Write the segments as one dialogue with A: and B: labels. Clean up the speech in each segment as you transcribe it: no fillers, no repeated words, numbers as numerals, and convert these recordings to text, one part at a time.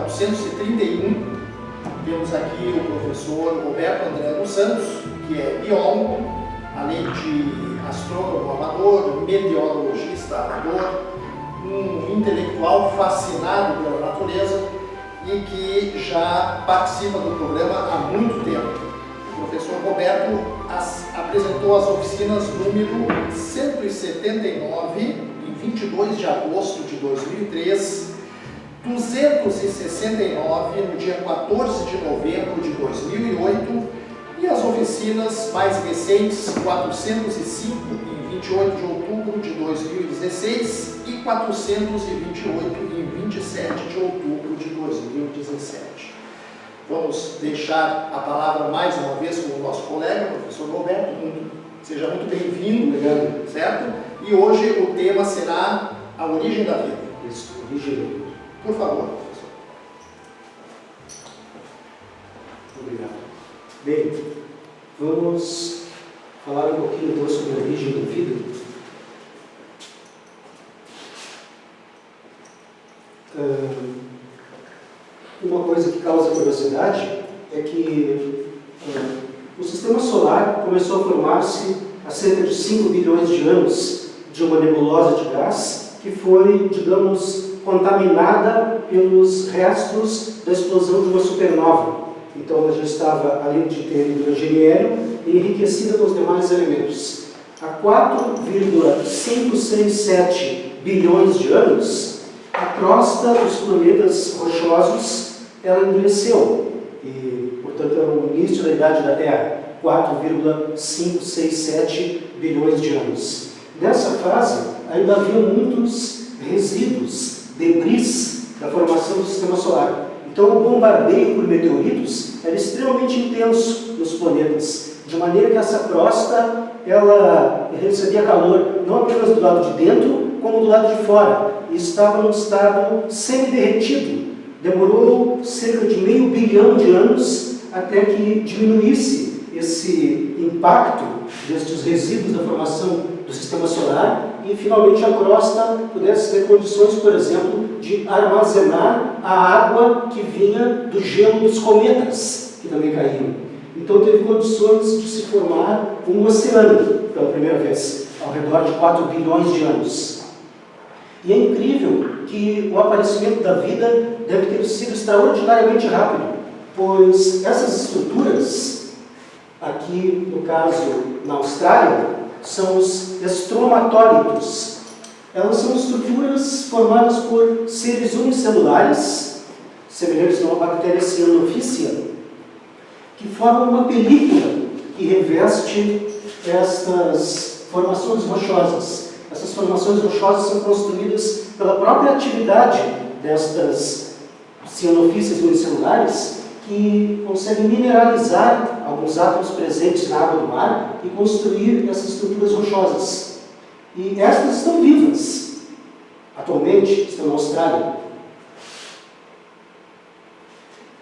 A: 431. Temos aqui o professor Roberto André dos Santos, que é biólogo, além de astrônomo amador, meteorologista amador, um intelectual fascinado pela natureza e que já participa do programa há muito tempo. O professor Roberto apresentou as oficinas número 179, em 22 de agosto de 2003, 269 no dia 14 de novembro de 2008 e as oficinas mais recentes 405 em 28 de outubro de 2016 e 428 em 27 de outubro de 2017. Vamos deixar a palavra mais uma vez com o nosso colega, o professor Roberto. Seja muito bem-vindo, certo? E hoje o tema será a origem da vida.
B: Isso, origem da vida.
A: Por favor, professor.
B: Obrigado. Bem, vamos falar um pouquinho então sobre a origem da vida. Uma coisa que causa curiosidade é que o sistema solar começou a formar-se há cerca de 5 bilhões de anos de uma nebulosa de gás que foi, digamos, contaminada pelos restos da explosão de uma supernova. Então ela já estava, além de ter hidrogênio e hélio, enriquecida com os demais elementos. Há 4,567 bilhões de anos, a crosta dos planetas rochosos ela endureceu. E, portanto, era o início da idade da Terra, 4,567 bilhões de anos. Nessa fase, ainda havia muitos resíduos, debris da formação do sistema solar. Então, o bombardeio por meteoritos era extremamente intenso nos planetas, de maneira que essa crosta ela recebia calor não apenas do lado de dentro, como do lado de fora, e estava num estado semi-derretido. Demorou cerca de meio bilhão de anos até que diminuísse esse impacto destes resíduos da formação do sistema solar e finalmente a crosta pudesse ter condições, por exemplo, de armazenar a água que vinha do gelo dos cometas, que também caíam. Então teve condições de se formar um oceano pela primeira vez, ao redor de 4 bilhões de anos. E é incrível que o aparecimento da vida deve ter sido extraordinariamente rápido, pois essas estruturas, aqui no caso na Austrália, são os estromatólitos. Elas são estruturas formadas por seres unicelulares, semelhantes a uma bactéria cianofícia, que formam uma película que reveste estas formações rochosas. Essas formações rochosas são construídas pela própria atividade destas cianofícias unicelulares, que conseguem mineralizar alguns átomos presentes na água do mar e construir essas estruturas rochosas. E estas estão vivas. Atualmente estão na Austrália.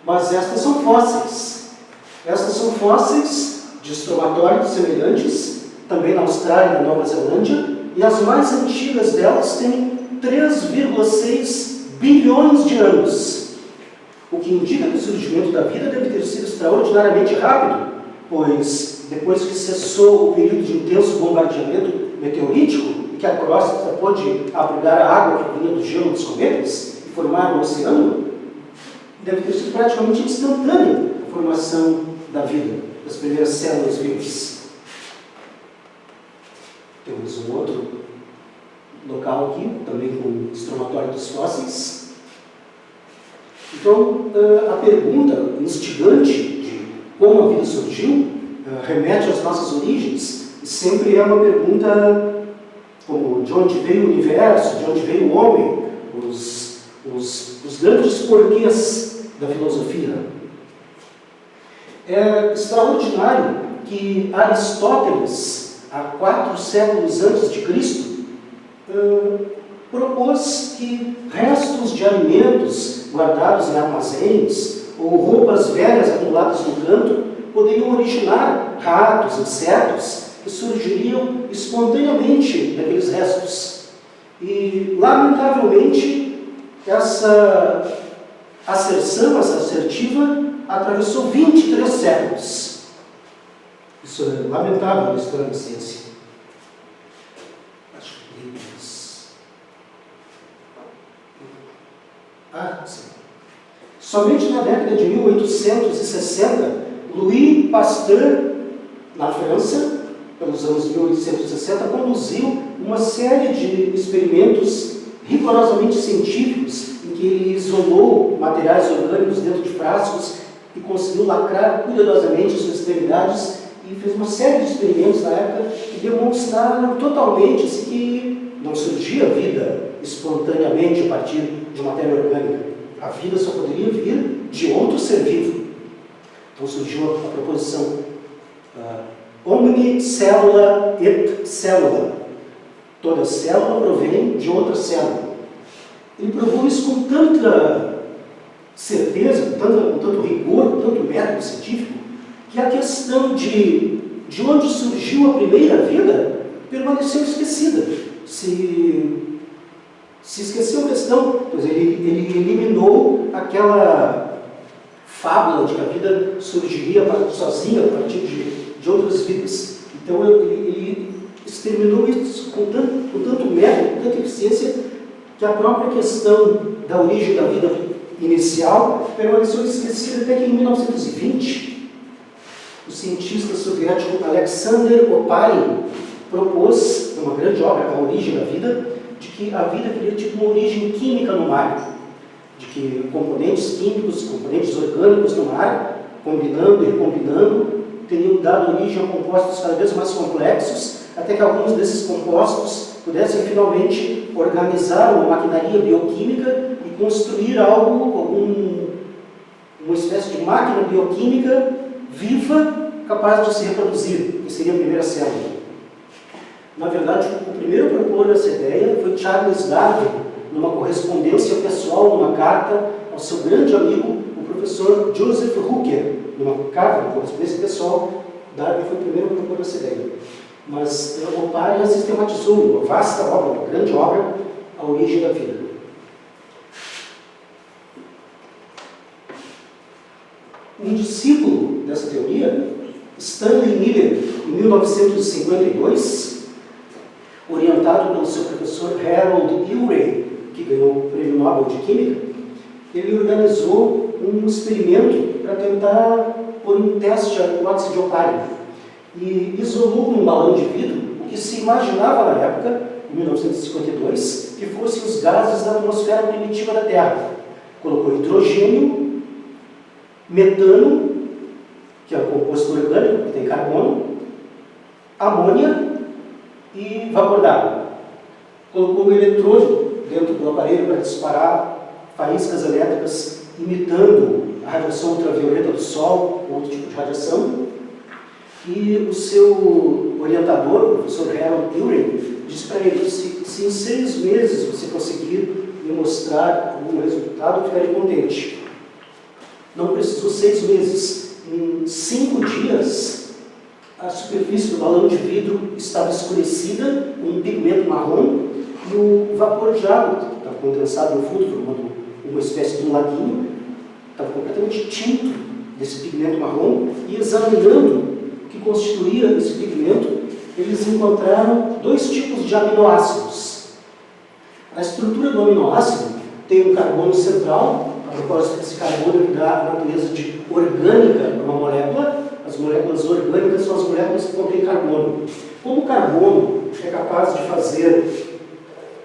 B: Mas estas são fósseis. Estas são fósseis de estromatólitos semelhantes, também na Austrália e na Nova Zelândia, e as mais antigas delas têm 3,6 bilhões de anos. O que indica que o surgimento da vida deve ter sido extraordinariamente rápido, pois depois que cessou o período de intenso bombardeamento meteorítico e que a crosta pôde abrigar a água que vinha do gelo dos cometas e formar um oceano, deve ter sido praticamente instantânea a formação da vida, das primeiras células vivas. Temos um outro local aqui, também com estromatólitos fósseis. Então, a pergunta instigante de como a vida surgiu remete às nossas origens e sempre é uma pergunta como de onde veio o universo, de onde veio o homem, os grandes porquês da filosofia. É extraordinário que Aristóteles, há 4 séculos antes de Cristo, propôs que restos de alimentos guardados em armazéns ou roupas velhas acumuladas no canto poderiam originar ratos, insetos que surgiriam espontaneamente daqueles restos. E, lamentavelmente, essa asserção, essa assertiva, atravessou 23 séculos. Isso é lamentável na história da ciência. Acho que sim. Somente na década de 1860, Louis Pasteur, na França, pelos anos 1860, conduziu uma série de experimentos rigorosamente científicos em que ele isolou materiais orgânicos dentro de frascos e conseguiu lacrar cuidadosamente as suas extremidades e fez uma série de experimentos na época que demonstraram totalmente que não surgia vida espontaneamente a partir de matéria orgânica. A vida só poderia vir de outro ser vivo. Então surgiu a proposição omni cellula et cellula. Toda célula provém de outra célula. Ele provou isso com tanta certeza, com tanto rigor, com tanto método científico, que a questão de onde surgiu a primeira vida permaneceu esquecida. Se esqueceu a questão, pois ele eliminou aquela fábula de que a vida surgiria sozinha a partir de outras vidas. Então ele exterminou isso com tanto método, com tanta eficiência, que a própria questão da origem da vida inicial permaneceu esquecida até que em 1920 o cientista soviético Alexander Oparin propôs, numa grande obra, A Origem da Vida, de que a vida teria tido uma origem química no mar, de que componentes químicos, componentes orgânicos no mar, combinando e recombinando, teriam dado origem a compostos cada vez mais complexos, até que alguns desses compostos pudessem finalmente organizar uma maquinaria bioquímica e construir uma espécie de máquina bioquímica viva, capaz de se reproduzir, que seria a primeira célula. Na verdade, o primeiro a propor essa ideia foi Charles Darwin, numa correspondência pessoal, numa carta ao seu grande amigo, o professor Joseph Hooker. Numa carta, numa correspondência pessoal, Darwin foi o primeiro a propor essa ideia. Mas Oparin sistematizou uma vasta obra, uma grande obra, A Origem da Vida. Um discípulo dessa teoria, Stanley Miller, em 1952, orientado pelo seu professor Harold Urey, que ganhou o Prêmio Nobel de Química, ele organizou um experimento para tentar pôr em teste a hipótese de Oparin. E isolou num balão de vidro o que se imaginava na época, em 1952, que fossem os gases da atmosfera primitiva da Terra. Colocou hidrogênio, metano, que é o composto orgânico, que tem carbono, amônia e vapor d'água. Colocou um eletrodo dentro do aparelho para disparar faíscas elétricas imitando a radiação ultravioleta do Sol, ou outro tipo de radiação. E o seu orientador, o professor Harold Urey, disse para ele: se em 6 meses você conseguir me mostrar algum resultado, eu ficarei contente. Não precisou 6 meses. Em 5 dias, a superfície do balão de vidro estava escurecida, com um pigmento marrom, e o vapor de água, que estava condensado no fundo, formando uma espécie de um laguinho, estava completamente tinto desse pigmento marrom, e examinando o que constituía esse pigmento, eles encontraram 2 tipos de aminoácidos. A estrutura do aminoácido tem um carbono central. A propósito desse carbono, que dá a natureza de orgânica para uma molécula. As moléculas orgânicas são as moléculas que contêm carbono. Como o carbono é capaz de fazer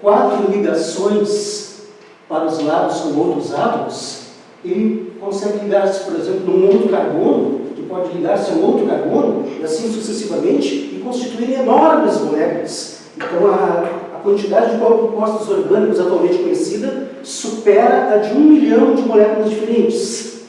B: 4 ligações para os lados com outros átomos, ele consegue ligar-se, por exemplo, num outro carbono, que pode ligar-se a um outro carbono, e assim sucessivamente, e constituir enormes moléculas. Então, a quantidade de compostos orgânicos atualmente conhecida supera a de 1 milhão de moléculas diferentes.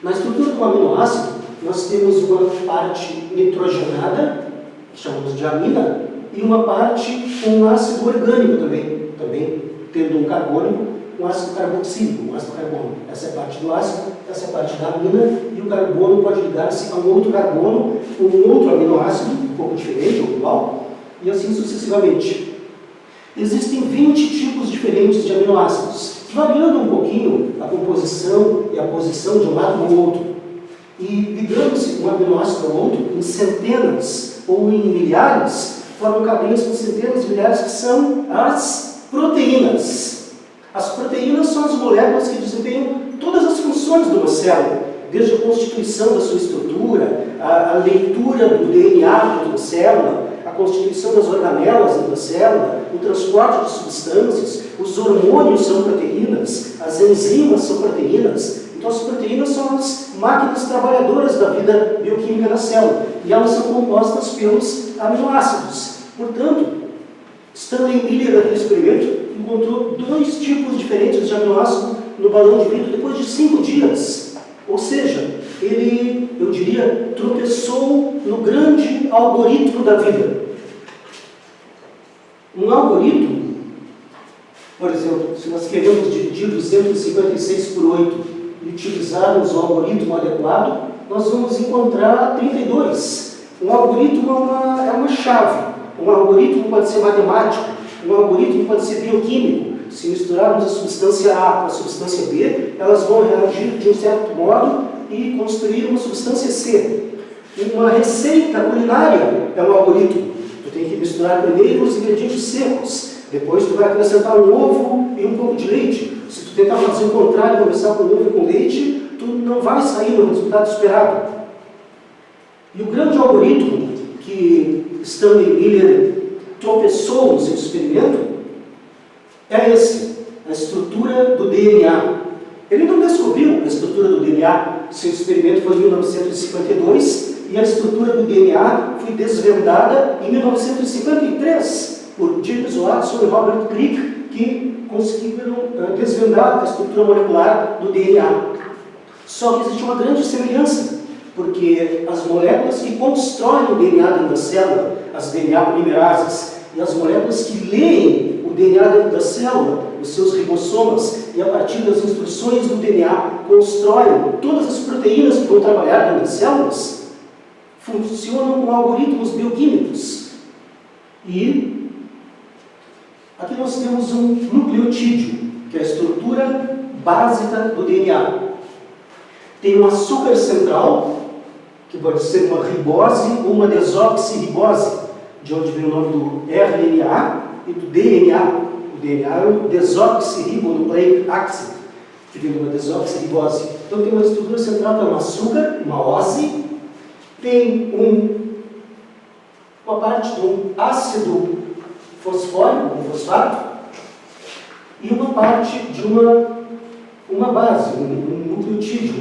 B: Na estrutura do aminoácido, nós temos uma parte nitrogenada, que chamamos de amina, e uma parte com um ácido orgânico também tendo um carbono, um ácido carboxílico, um ácido carbono. Essa é a parte do ácido, essa é a parte da amina, e o carbono pode ligar-se a um outro carbono, com um outro aminoácido, um pouco diferente ou igual, e assim sucessivamente. Existem 20 tipos diferentes de aminoácidos, variando um pouquinho a composição e a posição de um lado do outro, e ligando-se um aminoácido ao outro em centenas ou em milhares, formam cadenas com centenas de milhares, que são as proteínas. As proteínas são as moléculas que desempenham todas as funções de uma célula, desde a constituição da sua estrutura, a leitura do DNA dentro da célula, a constituição das organelas dentro da célula, o transporte de substâncias, os hormônios são proteínas, as enzimas são proteínas. Então as proteínas são as máquinas trabalhadoras da vida bioquímica da célula, e elas são compostas pelos aminoácidos. Portanto, Stanley Miller, naquele experimento, encontrou 2 tipos diferentes de aminoácido no balão de vidro depois de 5 dias. Ou seja, ele, eu diria, tropeçou no grande algoritmo da vida. Um algoritmo, por exemplo, se nós queremos dividir 256 por 8 e utilizarmos o algoritmo adequado, nós vamos encontrar 32. Um algoritmo é uma chave. Um algoritmo pode ser matemático, um algoritmo pode ser bioquímico. Se misturarmos a substância A com a substância B, elas vão reagir de um certo modo e construir uma substância C. Uma receita culinária é um algoritmo. Tu tem que misturar primeiro os ingredientes secos, depois tu vai acrescentar um ovo e um pouco de leite. Se tu tentar fazer o contrário, começar com ovo e com leite, tu não vai sair no resultado esperado. E o grande algoritmo que Stanley Miller tropeçou no seu experimento é esse, a estrutura do DNA. Ele não descobriu a estrutura do DNA, seu experimento foi em 1952, e a estrutura do DNA foi desvendada em 1953 por James Watson e Robert Crick, que conseguiram desvendar a estrutura molecular do DNA. Só que existe uma grande semelhança, porque as moléculas que constroem o DNA dentro da célula, as DNA polimerases, e as moléculas que leem o DNA dentro da célula, os seus ribossomas, e a partir das instruções do DNA constroem todas as proteínas que vão trabalhar dentro das células, funcionam com algoritmos bioquímicos. E aqui nós temos um nucleotídeo, que é a estrutura básica do DNA. Tem um açúcar central, que pode ser uma ribose ou uma desoxirribose, de onde vem o nome do RNA e do DNA. O DNA é o desoxirribonucleic acid, que vem de uma desoxirribose. Então tem uma estrutura central que é um açúcar, uma ose, tem uma parte de um ácido fosfórico, um fosfato, e uma parte de uma base, um nucleotídeo,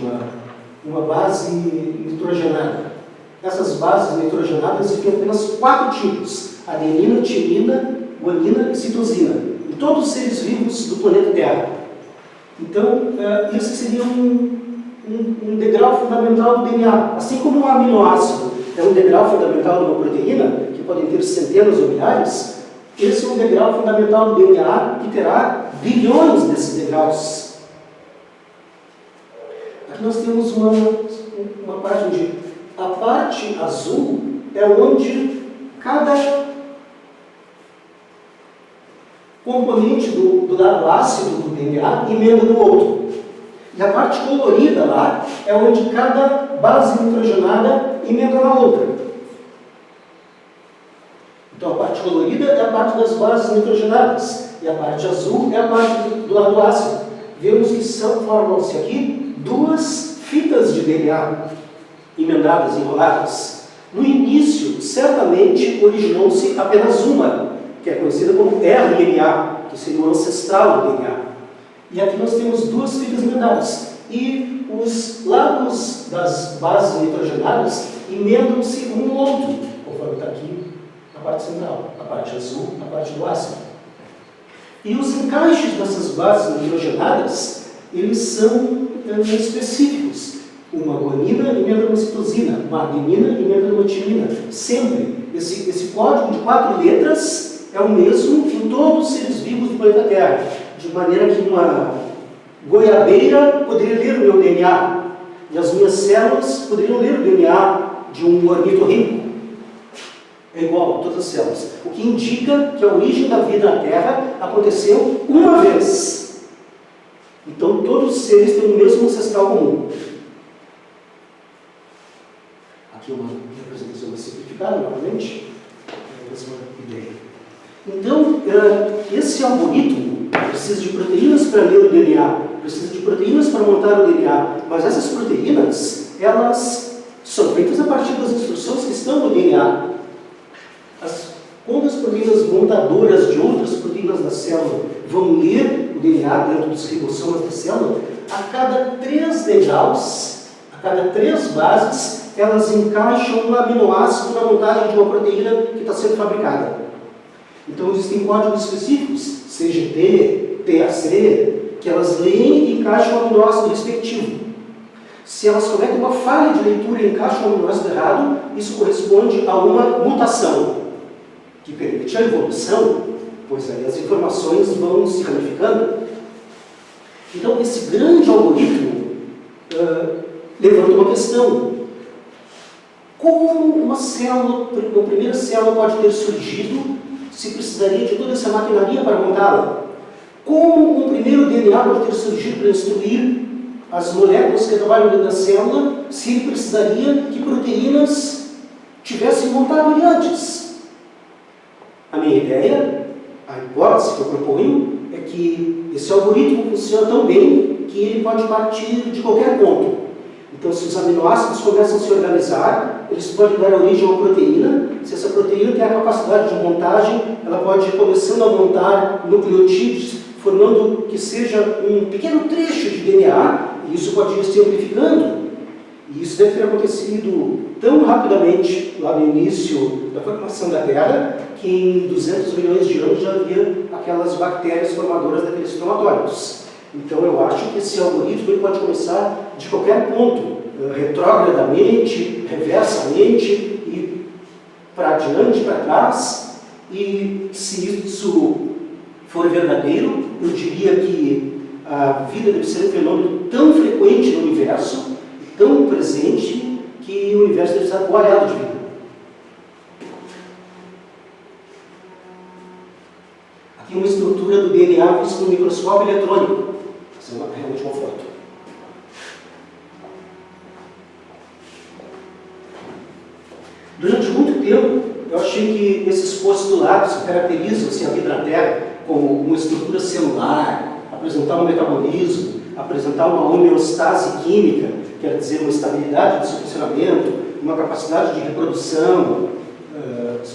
B: uma base nitrogenada. Essas bases nitrogenadas existem apenas 4 tipos: adenina, timina, guanina e citosina, em todos os seres vivos do planeta Terra. Então, esse seria um degrau fundamental do DNA. Assim como um aminoácido é um degrau fundamental de uma proteína, que podem ter centenas ou milhares, esse é um degrau fundamental do DNA, que terá bilhões desses degraus. Aqui nós temos uma parte onde a parte azul é onde cada componente do lado ácido do DNA emenda no outro. E a parte colorida lá é onde cada base nitrogenada emenda na outra. Então a parte colorida é a parte das bases nitrogenadas, e a parte azul é a parte do lado ácido. Vemos que formam-se aqui 2 fitas de DNA emendadas, enroladas. No início, certamente, originou-se apenas uma, que é conhecida como RNA, que seria o ancestral do DNA. E aqui nós temos 2 fitas emendadas. E os lados das bases nitrogenadas emendam-se um no outro, conforme está aqui na parte central, a parte azul, a parte do ácido. E os encaixes dessas bases nitrogenadas, eles são específicos. Uma guanina emenda numa citosina, uma adenina emenda numa timina. Sempre. Esse código de 4 letras é o mesmo em todos os seres vivos do planeta Terra. De maneira que uma goiabeira poderia ler o meu DNA, e as minhas células poderiam ler o DNA de um ornitorrinco. É igual a todas as células. O que indica que a origem da vida na Terra aconteceu uma vez. Então, todos os seres têm o mesmo ancestral comum. Aqui uma representação mais simplificada, novamente, a mesma ideia. Então, esse algoritmo precisa de proteínas para ler o DNA, precisa de proteínas para montar o DNA, mas essas proteínas, elas são feitas a partir das instruções que estão no DNA. Quando as proteínas montadoras de outras proteínas da célula vão ler o DNA dentro dos ribossomas da célula, a cada 3 degraus, a cada 3 bases, elas encaixam um aminoácido na montagem de uma proteína que está sendo fabricada. Então existem códigos específicos, CGT, TAC, que elas leem e encaixam o aminoácido respectivo. Se elas cometem uma falha de leitura e encaixam o aminoácido errado, isso corresponde a uma mutação, que permite a evolução, pois aí as informações vão se ramificando. Então, esse grande algoritmo levanta uma questão. Como uma primeira célula pode ter surgido se precisaria de toda essa maquinaria para montá-la? Como um primeiro DNA pode ter surgido para instruir as moléculas que trabalham dentro da célula se ele precisaria que proteínas tivessem montado ele antes? A minha ideia, a hipótese que eu proponho, é que esse algoritmo funciona tão bem que ele pode partir de qualquer ponto. Então, se os aminoácidos começam a se organizar, eles podem dar origem a uma proteína. Se essa proteína tem a capacidade de montagem, ela pode ir começando a montar nucleotídeos, formando que seja um pequeno trecho de DNA, e isso pode ir se amplificando. E isso deve ter acontecido tão rapidamente, lá no início da formação da Terra, que em 200 milhões de anos já havia aquelas bactérias formadoras daqueles cromatóides. Então eu acho que esse algoritmo ele pode começar de qualquer ponto, retrogradamente, reversamente, e para diante, para trás. E se isso for verdadeiro, eu diria que a vida deve ser um fenômeno tão frequente no universo, tão presente, que o universo deve estar coalhado de vida. Aqui uma estrutura do DNA vista no microscópio eletrônico. Essa é realmente uma foto. Durante muito tempo, eu achei que esses postulados que caracterizam assim, a vida na Terra, como uma estrutura celular, apresentar um metabolismo, apresentar uma homeostase química, quer dizer, uma estabilidade do seu funcionamento, uma capacidade de reprodução,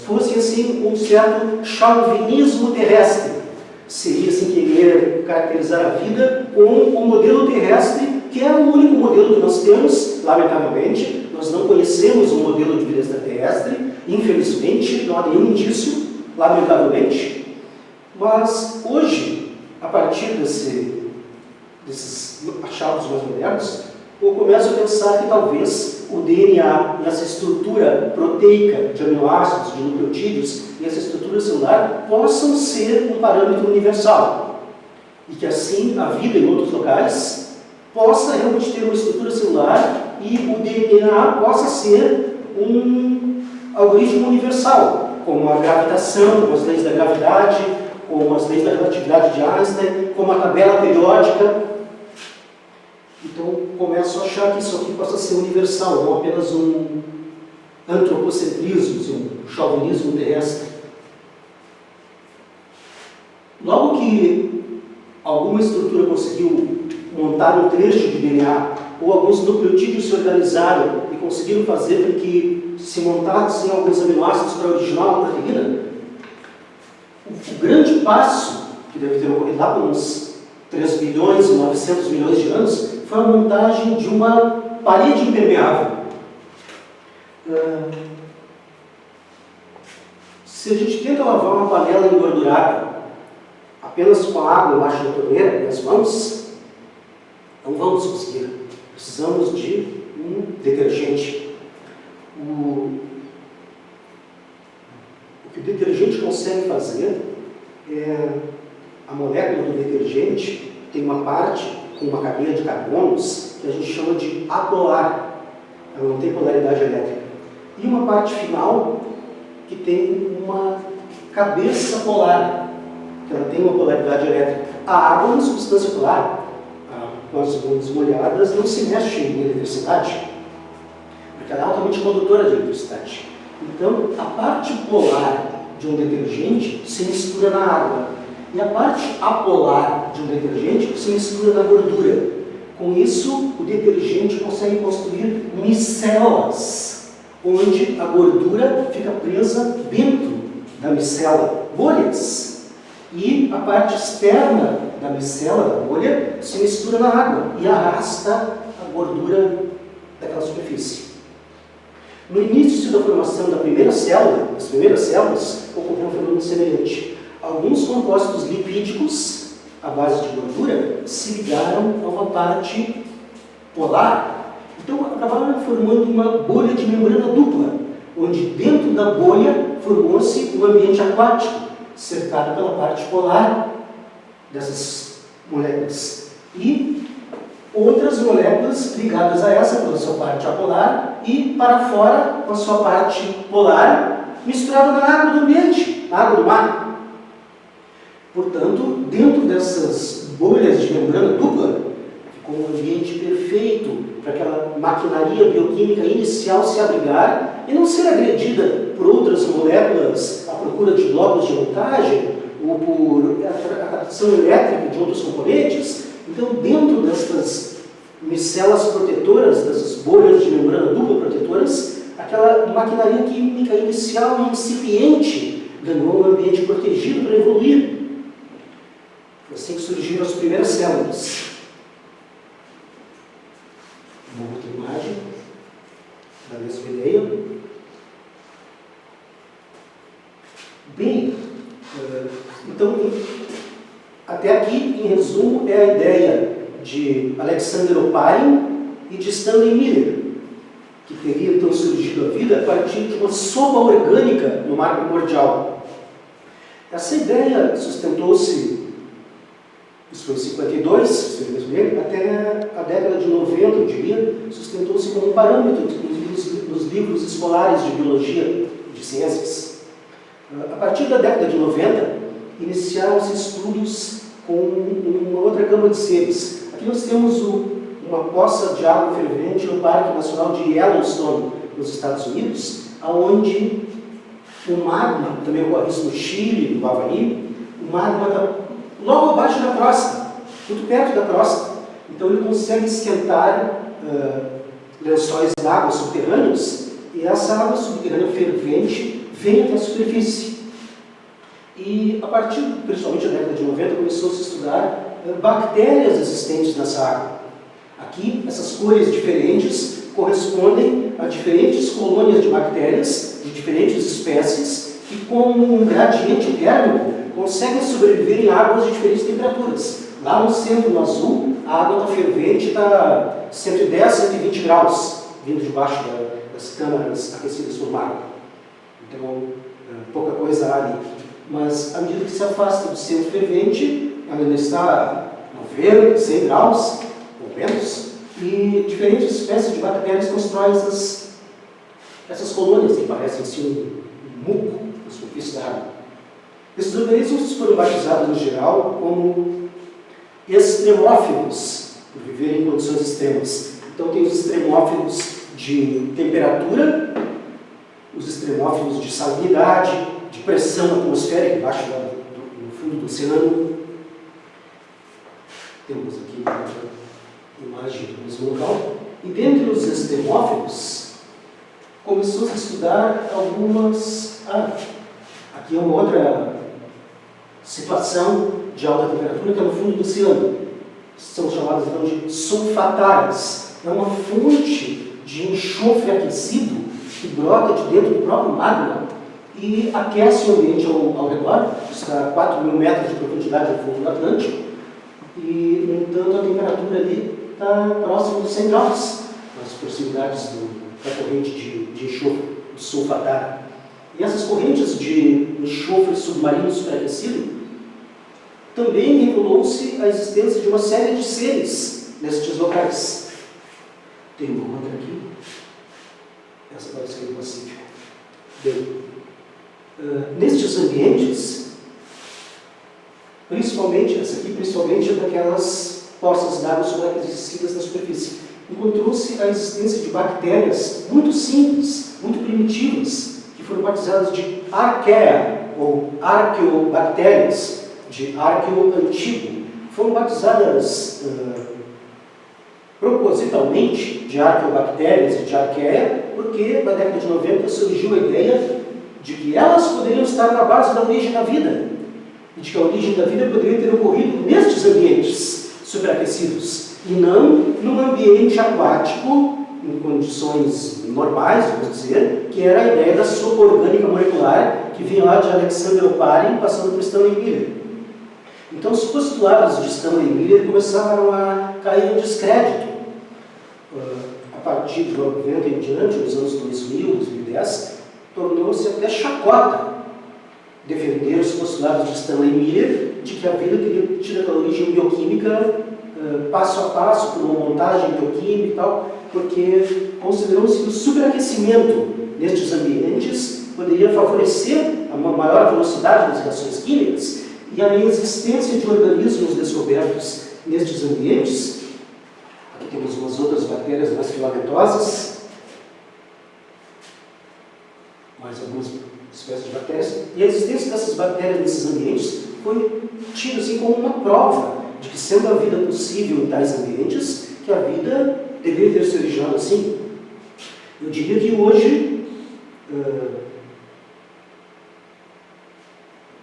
B: fosse assim um certo chauvinismo terrestre. Seria assim querer caracterizar a vida com o modelo terrestre, que é o único modelo que nós temos, lamentavelmente. Nós não conhecemos um modelo de vida extraterrestre, infelizmente, não há nenhum indício, lamentavelmente. Mas hoje, a partir desses achados mais modernos, eu começo a pensar que talvez o DNA e essa estrutura proteica de aminoácidos, de nucleotídeos, e essa estrutura celular possam ser um parâmetro universal. E que assim a vida em outros locais possa realmente ter uma estrutura celular e o DNA possa ser um algoritmo universal, como a gravitação, como as leis da gravidade, como as leis da relatividade de Einstein, como a tabela periódica. Então, começo a achar que isso aqui possa ser universal, não apenas um antropocentrismo, um chauvinismo terrestre. Logo que alguma estrutura conseguiu montar um trecho de DNA, ou alguns nucleotídeos se organizaram e conseguiram fazer com que se montassem alguns aminoácidos para originar uma proteína, o grande passo, que deve ter ocorrido lá por uns 3 bilhões e 900 milhões de anos, foi a montagem de uma parede impermeável. Se a gente tenta lavar uma panela engordurada apenas com a água embaixo da torneira e as mãos, não vamos conseguir. Precisamos de um detergente. O que o detergente consegue fazer é a molécula do detergente tem uma parte com uma cadeia de carbonos que a gente chama de apolar. Ela não tem polaridade elétrica. E uma parte final que tem uma cabeça polar, que ela tem uma polaridade elétrica. A água é uma substância polar. com as mãos molhadas não se mexe em eletricidade, porque ela é altamente condutora de eletricidade. Então, a parte polar de um detergente se mistura na água, e a parte apolar de um detergente se mistura na gordura. Com isso, o detergente consegue construir micelas, onde a gordura fica presa dentro da micela, bolhas. E a parte externa da micela, da bolha, se mistura na água e arrasta a gordura daquela superfície. No início da formação da primeira célula, das primeiras células, ocorreu um fenômeno semelhante. Alguns compostos lipídicos, à base de gordura, se ligaram a uma parte polar. Então, acabaram formando uma bolha de membrana dupla, onde dentro da bolha formou-se um ambiente aquático, cercado pela parte polar dessas moléculas. E outras moléculas ligadas a essa, pela sua parte apolar, e para fora, com a sua parte polar, misturada na água do ambiente, na água do mar. Portanto, dentro dessas bolhas de membrana dupla, ficou um ambiente perfeito para aquela maquinaria bioquímica inicial se abrigar e não ser agredida por outras moléculas à procura de blocos de montagem ou por atração elétrica de outros componentes. Então, dentro dessas micelas protetoras, dessas bolhas de membrana dupla protetoras, aquela maquinaria química inicial e incipiente ganhou um ambiente protegido para evoluir. Assim que surgiram as primeiras células. Uma outra imagem da mesma ideia. Bem, então, até aqui, em resumo, é a ideia de Alexander Oparin e de Stanley Miller, que teria então surgido a vida a partir de uma sopa orgânica no mar primordial. Essa ideia sustentou-se, isso foi em 52, até a década de 90, eu diria, sustentou-se como um parâmetro nos livros escolares de biologia, de ciências. A partir da década de 90, iniciaram-se estudos com uma outra gama de seres. Aqui nós temos uma poça de água fervente no Parque Nacional de Yellowstone, nos Estados Unidos, onde o magma, também ocorre isso no Chile, no Havaí, o magma está logo abaixo da crosta, muito perto da crosta. Então ele consegue esquentar lençóis de água subterrâneos, e essa água subterrânea fervente vem até a superfície. E a partir, principalmente da década de 90, começou a se estudar bactérias existentes nessa água. Aqui, essas cores diferentes correspondem a diferentes colônias de bactérias de diferentes espécies que, com um gradiente térmico, conseguem sobreviver em águas de diferentes temperaturas. Lá no centro, no azul, a água está fervente, está 110, 120 graus, vindo de baixo das câmaras aquecidas por magma. Então, pouca coisa há ali. Mas, à medida que se afasta do centro fervente, ela ainda está a 90, 100 graus, ou menos, e diferentes espécies de bactérias constroem essas colônias que parecem assim um muco na superfície da água. Esses organismos foram batizados, no geral, como extremófilos, por viverem em condições extremas. Então, tem os extremófilos de temperatura, os extremófilos de salinidade, de pressão atmosférica embaixo no fundo do oceano. Temos aqui a imagem do mesmo local. E dentre os extremófilos, começou a estudar algumas... aqui é uma outra situação de alta temperatura, que é no fundo do oceano. São chamadas então de sulfatares. É uma fonte de enxofre aquecido que brota de dentro do próprio magma e aquece o ambiente ao redor. Está a 4 mil metros de profundidade no fundo do Atlântico. E, no entanto, a temperatura ali está próxima dos 100 graus, nas proximidades da corrente de enxofre, do sulfatar. E essas correntes de enxofre submarino superaquecido também revelou-se a existência de uma série de seres nestes locais. Tem uma outra aqui. Essa pode ser no Pacífico. Bem, nestes ambientes, principalmente, essa aqui principalmente é daquelas poças d'água sobreaquecidas na superfície. Encontrou-se a existência de bactérias muito simples, muito primitivas, que foram batizadas de arquea, ou arqueobactérias, de arqueo antigo. Foram batizadas propositalmente de arqueobactérias e de arqueia, porque na década de 90 surgiu a ideia de que elas poderiam estar na base da origem da vida, e de que a origem da vida poderia ter ocorrido nestes ambientes superaquecidos, e não num ambiente aquático, em condições normais, vamos dizer, que era a ideia da sopa orgânica molecular, que vinha lá de Alexander Oparin, passando por Stanley Miller. Então, os postulados de Stanley Miller começaram a cair em descrédito. A partir de 90 em diante, nos anos 2000, 2010, tornou-se até chacota defender os postulados de Stanley Miller de que a vida teria tido aquela origem bioquímica passo a passo, por uma montagem bioquímica e tal, porque considerou-se que o superaquecimento nestes ambientes poderia favorecer a maior velocidade das reações químicas e a existência de organismos descobertos nestes ambientes. Aqui temos umas outras bactérias mais filamentosas, mais algumas espécies de bactérias, e a existência dessas bactérias nesses ambientes foi tida assim como uma prova de que, sendo a vida possível em tais ambientes, que a vida deveria ter se originado assim. Eu diria que hoje,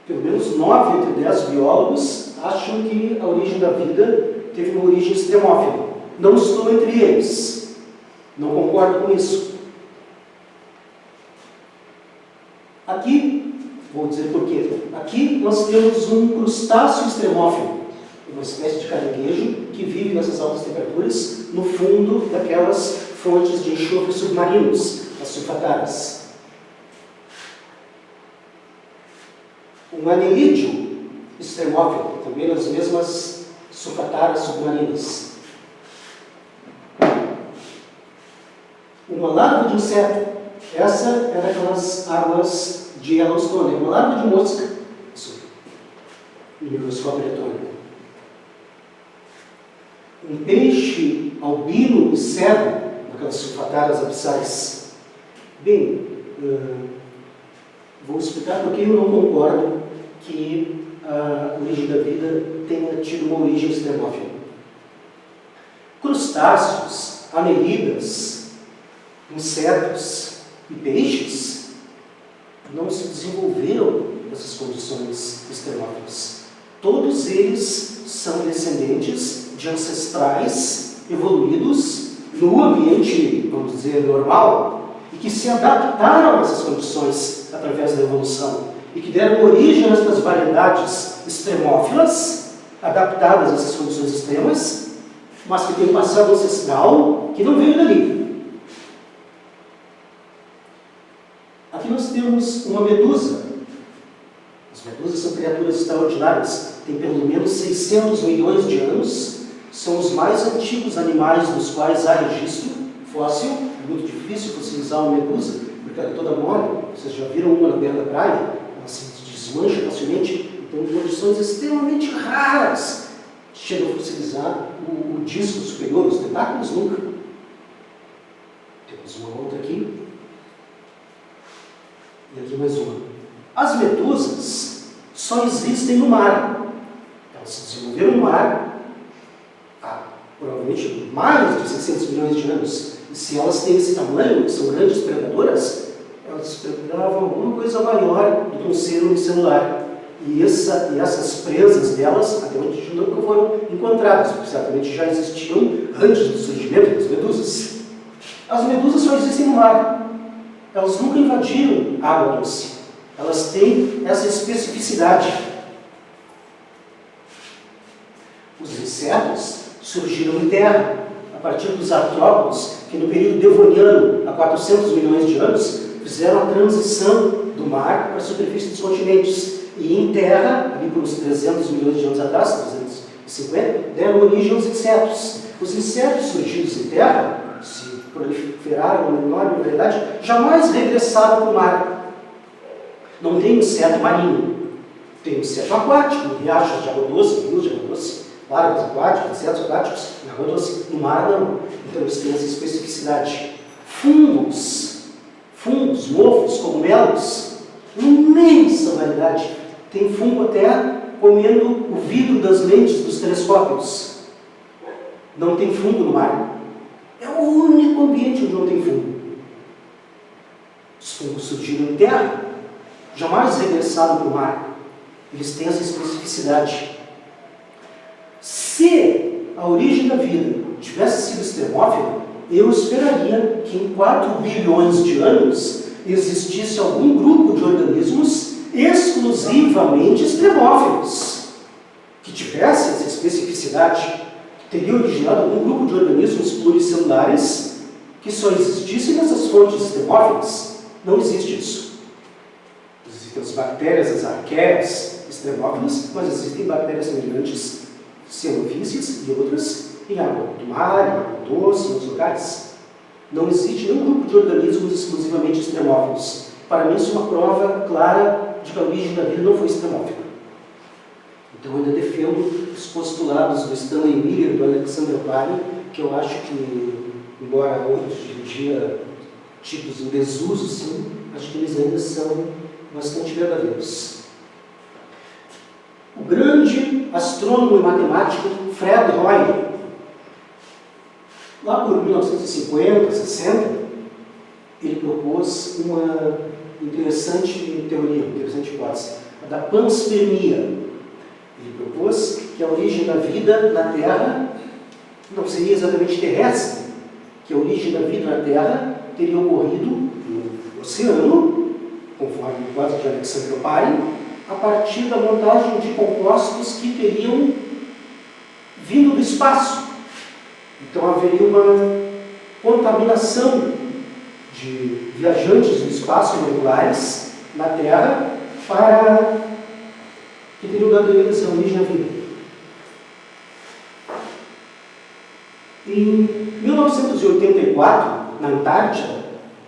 B: pelo menos 9 entre 10 biólogos acham que a origem da vida teve uma origem extremófila. Não estou entre eles. Não concordo com isso. Aqui, vou dizer por quê. Aqui nós temos um crustáceo extremófilo, uma espécie de caranguejo que vive nessas altas temperaturas no fundo daquelas fontes de enxofre submarinos, as sulfataras. Um anelídeo extremófilo, também nas mesmas sulfataras submarinas. Uma larva de inseto. Essa é daquelas águas de Yellowstone, é uma larva de mosca, isso, no microscópio eletrônico. Um peixe albino e cego, naquelas sulfataras abissais. Bem, vou explicar porque eu não concordo que a origem da vida tenha tido uma origem extremófila. Crustáceos, anelidas, insetos e peixes não se desenvolveram nessas condições extremófilas. Todos eles são descendentes de ancestrais evoluídos no ambiente, vamos dizer, normal, e que se adaptaram a essas condições através da evolução, e que deram origem a estas variedades extremófilas, adaptadas a essas condições extremas, mas que têm um passado ancestral que não veio dali. Aqui nós temos uma medusa. As medusas são criaturas extraordinárias, têm pelo menos 600 milhões de anos, são os mais antigos animais dos quais há registro fóssil. É muito difícil fossilizar uma medusa, porque ela é toda mole. Vocês já viram uma na beira da praia? Ela se desmancha facilmente, então em condições extremamente raras chegam a fossilizar o disco superior, os tentáculos nunca. Temos uma outra aqui. E aqui mais uma. As medusas só existem no mar. Elas se desenvolveram no mar há provavelmente mais de 600 milhões de anos. E se elas têm esse tamanho, são grandes predadoras, elas predavam alguma coisa maior do que um ser unicelular. E essas presas delas, até hoje, nunca foram encontradas, porque certamente já existiam antes do surgimento das medusas. As medusas só existem no mar. Elas nunca invadiram a água doce. Elas têm essa especificidade. Os insetos surgiram em terra, a partir dos artrópodes, que no período devoniano, há 400 milhões de anos, fizeram a transição do mar para a superfície dos continentes. E em terra, ali por uns 300 milhões de anos atrás, 350, deram origem aos insetos. Os insetos surgidos em terra, se proliferaram uma enorme variedade, jamais regressaram para o mar. Não tem inseto marinho. Tem inseto aquático, riachos de água doce, rios de água doce, larvas aquáticas, insetos aquáticos, em água doce. No mar, não. Então, eles têm essa especificidade. Fungos, mofos, cogumelos, imensa variedade. Tem fungo até comendo o vidro das lentes dos telescópios. Não tem fungo no mar. É o único ambiente onde não tem fungo. Os fungos surgiram em terra, jamais regressaram para o mar. Eles têm essa especificidade. Se a origem da vida tivesse sido extremófila, eu esperaria que em 4 bilhões de anos existisse algum grupo de organismos exclusivamente extremófilos, que tivesse essa especificidade, que teria originado algum grupo de organismos pluricelulares que só existissem nessas fontes extremófilas. Não existe isso. Existem as bactérias, as arqueias extremófilas, mas existem bactérias semelhantes cianofíceas e outras em água do mar, em água doce, em outros locais. Não existe nenhum grupo de organismos exclusivamente extremófilos. Para mim, isso é uma prova clara de que a origem da vida não foi extremófila. Então, eu ainda defendo os postulados do Stanley Miller e do Alexander Oparin, que eu acho que, embora hoje em dia tidos em desuso, sim, acho que eles ainda são bastante verdadeiros. O grande astrônomo e matemático Fred Hoyle, lá por 1950, 60, ele propôs uma interessante teoria, uma interessante hipótese, a da panspermia. Ele propôs que a origem da vida na Terra não seria exatamente terrestre, que a origem da vida na Terra teria ocorrido no oceano, conforme a hipótese de Alexander Oparin, a partir da montagem de compostos que teriam vindo do espaço. Então haveria uma contaminação de viajantes do espaço moleculares na Terra para que teriam dado a eles a origem à vida. Em 1984, na Antártida,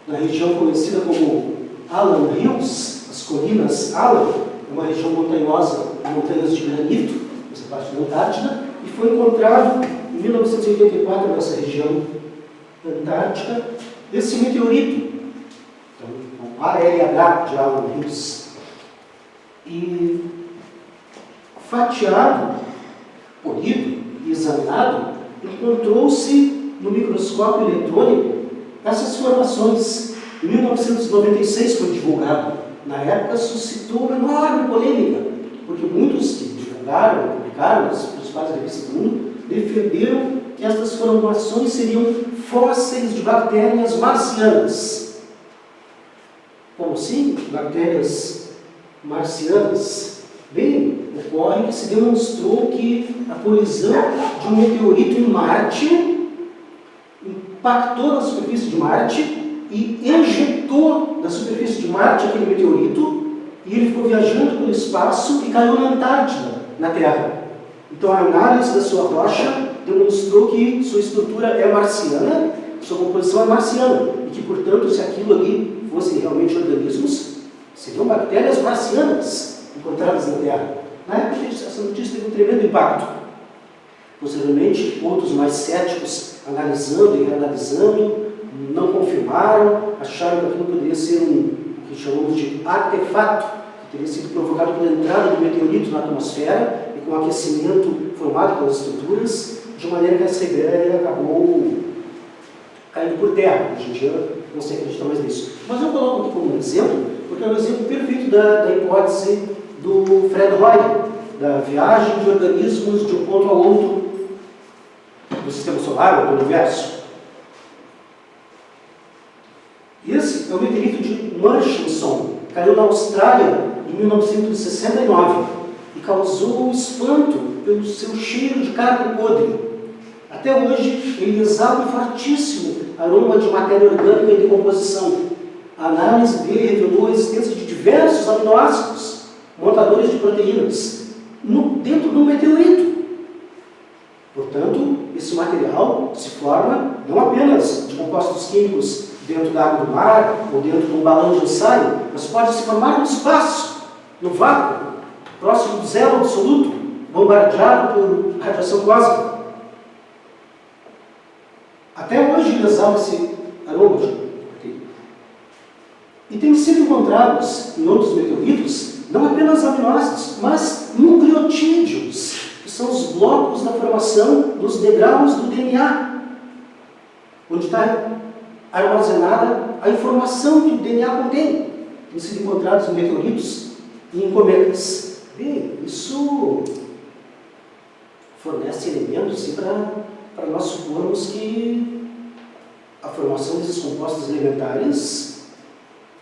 B: na região conhecida como Allan Hills, as colinas Allan, é uma região montanhosa, montanhas de granito, essa parte da Antártida, e foi encontrado em 1984 nessa região antártica esse meteorito, então, o ALH de Allan Hills, e fatiado, polido e examinado, encontrou-se no microscópio eletrônico essas formações. Em 1996 foi divulgado. Na época suscitou uma enorme polêmica, porque muitos que divulgaram, publicaram nas principais revistas do mundo, defenderam que estas formações seriam fósseis de bactérias marcianas. Como assim? Bactérias marcianas? Bem, ocorre que se demonstrou que a colisão de um meteorito em Marte impactou na superfície de Marte e ejetou da superfície de Marte aquele meteorito, e ele ficou viajando pelo espaço e caiu na Antártida, na Terra. Então a análise da sua rocha demonstrou que sua estrutura é marciana, sua composição é marciana, e que, portanto, se aquilo ali fossem realmente organismos, seriam bactérias marcianas encontradas na Terra. Na época, essa notícia teve um tremendo impacto. Posteriormente, outros mais céticos, analisando e reanalisando, não confirmaram, acharam que aquilo poderia ser o que chamamos de artefato, que teria sido provocado pela entrada do meteorito na atmosfera e com o aquecimento formado pelas estruturas, de maneira que essa ideia acabou caindo por terra. Hoje em dia não se acredita mais nisso. Mas eu coloco aqui como um exemplo, porque é um exemplo perfeito da hipótese do Fred Hoyle, da viagem de organismos de um ponto ao outro do sistema solar ou do universo. Esse é o meteorito de Murchison, caiu na Austrália em 1969 e causou espanto pelo seu cheiro de carne podre. Até hoje, ele exala um fortíssimo aroma de matéria orgânica em decomposição. A análise dele revelou a existência de diversos aminoácidos, montadores de proteínas, dentro do meteorito. Portanto, esse material se forma não apenas de compostos químicos dentro da água do mar ou dentro de um balão de ensaio, mas pode se formar no espaço, no vácuo, próximo do zero absoluto, bombardeado por radiação cósmica. Até hoje ele exala esse aroma. E tem sido encontrados em outros meteoritos não apenas aminoácidos, mas nucleotídeos, que são os blocos da formação dos degraus do DNA, onde está armazenada a informação que o DNA contém. Tem sido encontrados em meteoritos e em cometas. Bem, isso fornece elementos para nós supormos que a formação desses compostos elementares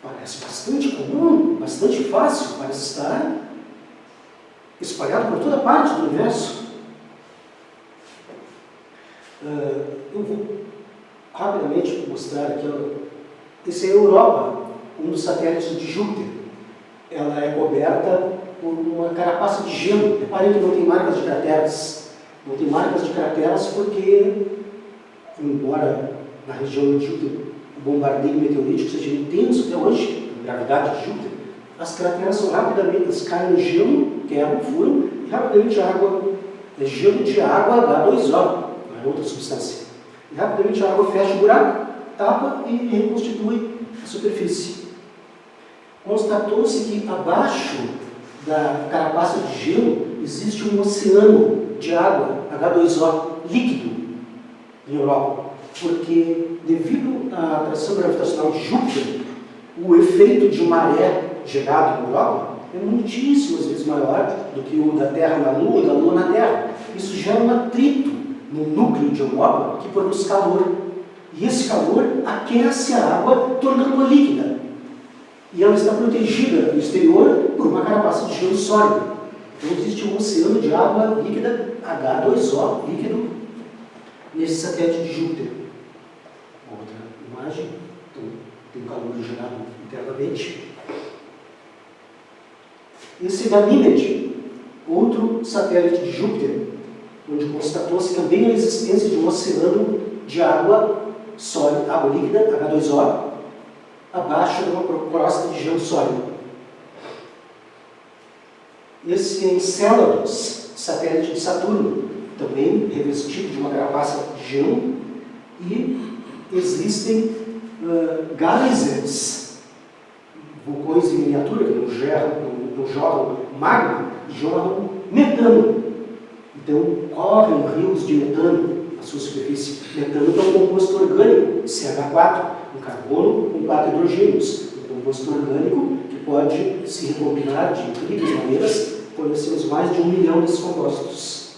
B: parece bastante comum, bastante fácil, parece estar espalhado por toda parte do universo. Eu vou rapidamente mostrar aqui. Esse é a Europa, um dos satélites de Júpiter. Ela é coberta por uma carapaça de gelo. Reparem que não tem marcas de crateras. Não tem marcas de crateras porque, embora na região de Júpiter o bombardeio meteorítico seja intenso até hoje, a gravidade de Júpiter, as crateras são rapidamente, eles caem no gelo, quebram, furam, e rapidamente a água, é gelo de água H2O, não é outra substância. E rapidamente a água fecha o buraco, tapa e reconstitui a superfície. Constatou-se que abaixo da carapaça de gelo existe um oceano de água H2O líquido em Europa, porque devido à atração gravitacional de Júpiter, o efeito de maré gerado na Europa é muitíssimas vezes maior do que o da Terra na Lua e da Lua na Terra. Isso gera um atrito no núcleo de Europa que produz calor. E esse calor aquece a água, tornando-a líquida. E ela está protegida no exterior por uma carapaça de gelo sólido. Então existe um oceano de água líquida, H2O, líquido, nesse satélite de Júpiter. Outra imagem, então, tem calor gerado internamente. Esse é Ganymede, outro satélite de Júpiter, onde constatou-se também a existência de um oceano de água sólida, água líquida, H2O, abaixo de uma crosta de gelo sólido. Esse é Encélados, satélite de Saturno, também revestido de uma carapaça de gelo, e existem geysers, vulcões em miniatura que não jorram magma, jorram metano. Então correm rios de metano na sua superfície. Metano é um composto orgânico, CH4, um carbono com 4 hidrogênios. Um composto orgânico que pode se recombinar de incríveis maneiras. Conhecemos mais de 1 milhão desses compostos.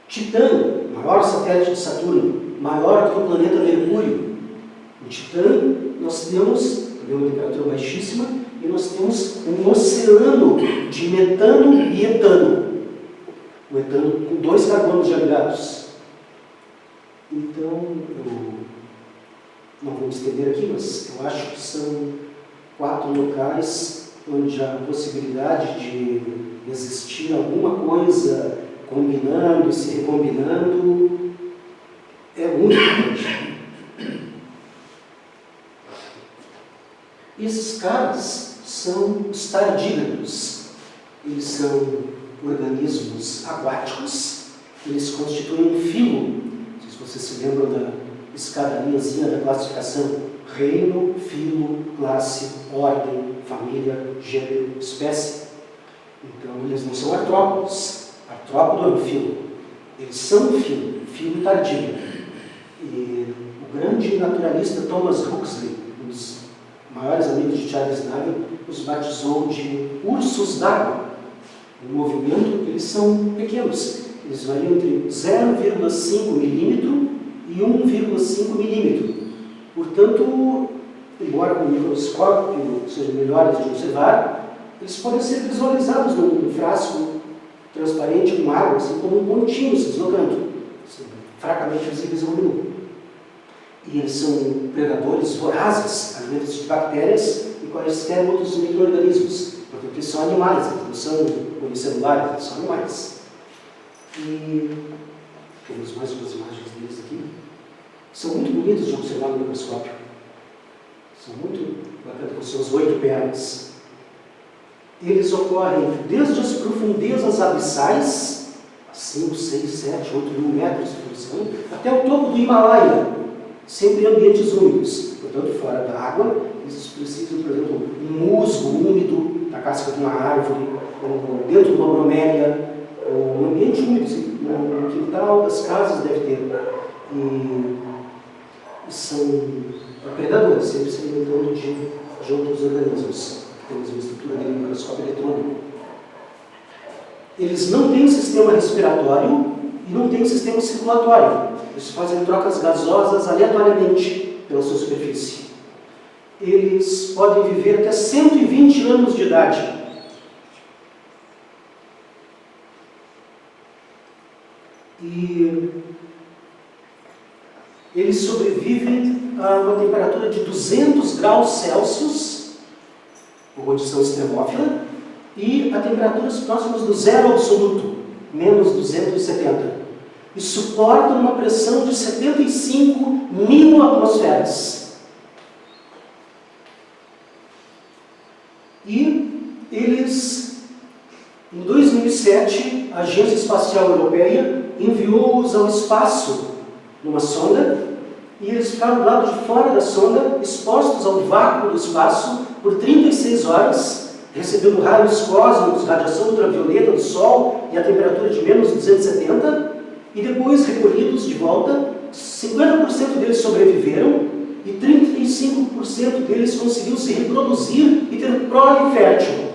B: Titã, maior satélite de Saturno, maior que o planeta Mercúrio. Em Titã, nós temos uma temperatura baixíssima e nós temos um oceano de metano e etano. O etano com 2 carbonos já ligados. Então, eu não vou me estender aqui, mas eu acho que são 4 locais onde a possibilidade de existir alguma coisa combinando e se recombinando é muito grande. Esses caras são os tardígrados. Eles são organismos aquáticos, eles constituem um filo. Não sei se vocês se lembram da escadariazinha da classificação: reino, filo, classe, ordem, família, gênero, espécie. Então eles não são artrópodes. Artrópodo é um filo. Eles são um filo tardígrado. E o grande naturalista Thomas Huxley, um dos maiores amigos de Charles Darwin, os batizou de ursos d'água. No movimento, eles são pequenos. Eles variam entre 0,5 milímetro e 1,5 milímetro. Portanto, embora com o microscópio sejam melhores de observar, eles podem ser visualizados num frasco transparente com água, assim como um pontinho se deslocando, assim, fracamente visíveis ao olho. E eles são predadores vorazes, alimentos de bactérias e quaisquer outros micro-organismos. Portanto, eles são animais, eles não são unicelulares, eles são animais. E temos mais umas imagens deles aqui. São muito bonitos de observar no microscópio. São muito bacanas, com seus 8 pernas. Eles ocorrem desde as profundezas abissais 5, 6, 7, 8 mil metros de evolução, até o topo do Himalaia, sempre em ambientes úmidos. Portanto, fora da água, eles precisam, por exemplo, um musgo úmido na casca de uma árvore, ou dentro de uma bromélia, ou um ambiente úmido, assim, no quintal das casas deve ter. E são predadores, sempre se alimentando de outros organismos. Temos uma estrutura dele no microscópio eletrônico. Eles não têm sistema respiratório e não têm sistema circulatório. Eles fazem trocas gasosas aleatoriamente pela sua superfície. Eles podem viver até 120 anos de idade. E eles sobrevivem a uma temperatura de 200 graus Celsius, por condição extremófila, e a temperaturas próximas do zero absoluto, menos 270. E suportam uma pressão de 75.000 atmosferas. E eles, em 2007, a Agência Espacial Europeia enviou-os ao espaço numa sonda, e eles ficaram do lado de fora da sonda, expostos ao vácuo do espaço por 36 horas, recebendo raios cósmicos, radiação ultravioleta do Sol e a temperatura de menos 270, e depois recolhidos de volta. 50% deles sobreviveram e 35% deles conseguiu se reproduzir e ter prole fértil.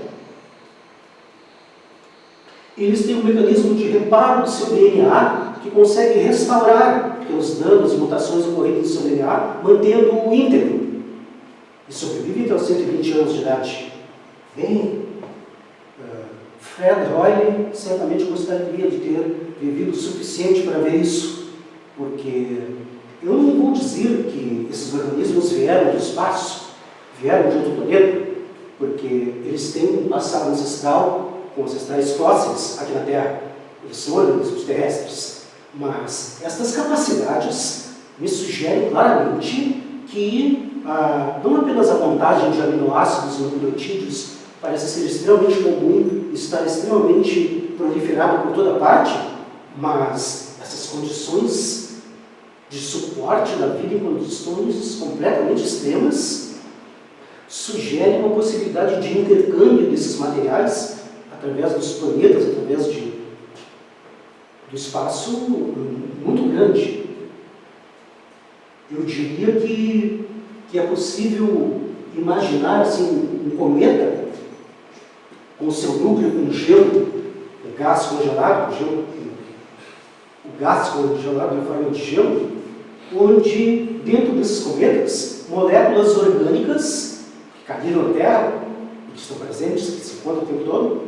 B: Eles têm um mecanismo de reparo do seu DNA que consegue restaurar os danos e mutações ocorridas no seu DNA, mantendo-o íntegro. E sobrevivem até os 120 anos de idade. Bem, Fred Hoyle certamente gostaria de ter vivido o suficiente para ver isso, porque eu não vou dizer que esses organismos vieram do espaço, vieram de outro planeta, porque eles têm um passado ancestral, com ancestrais fósseis aqui na Terra. Eles são organismos terrestres. Mas estas capacidades me sugerem claramente que não apenas a montagem de aminoácidos e nucleotídeos parece ser extremamente comum e estar extremamente proliferado por toda parte, mas essas condições de suporte da vida em condições completamente extremas sugerem uma possibilidade de intercâmbio desses materiais através dos planetas, através do espaço muito grande. Eu diria que é possível imaginar assim, um cometa com o seu núcleo com gelo, o gás congelado, o gás congelado em forma de gelo, onde dentro desses cometas, moléculas orgânicas que caíram na Terra e que estão presentes, que se encontram o tempo todo,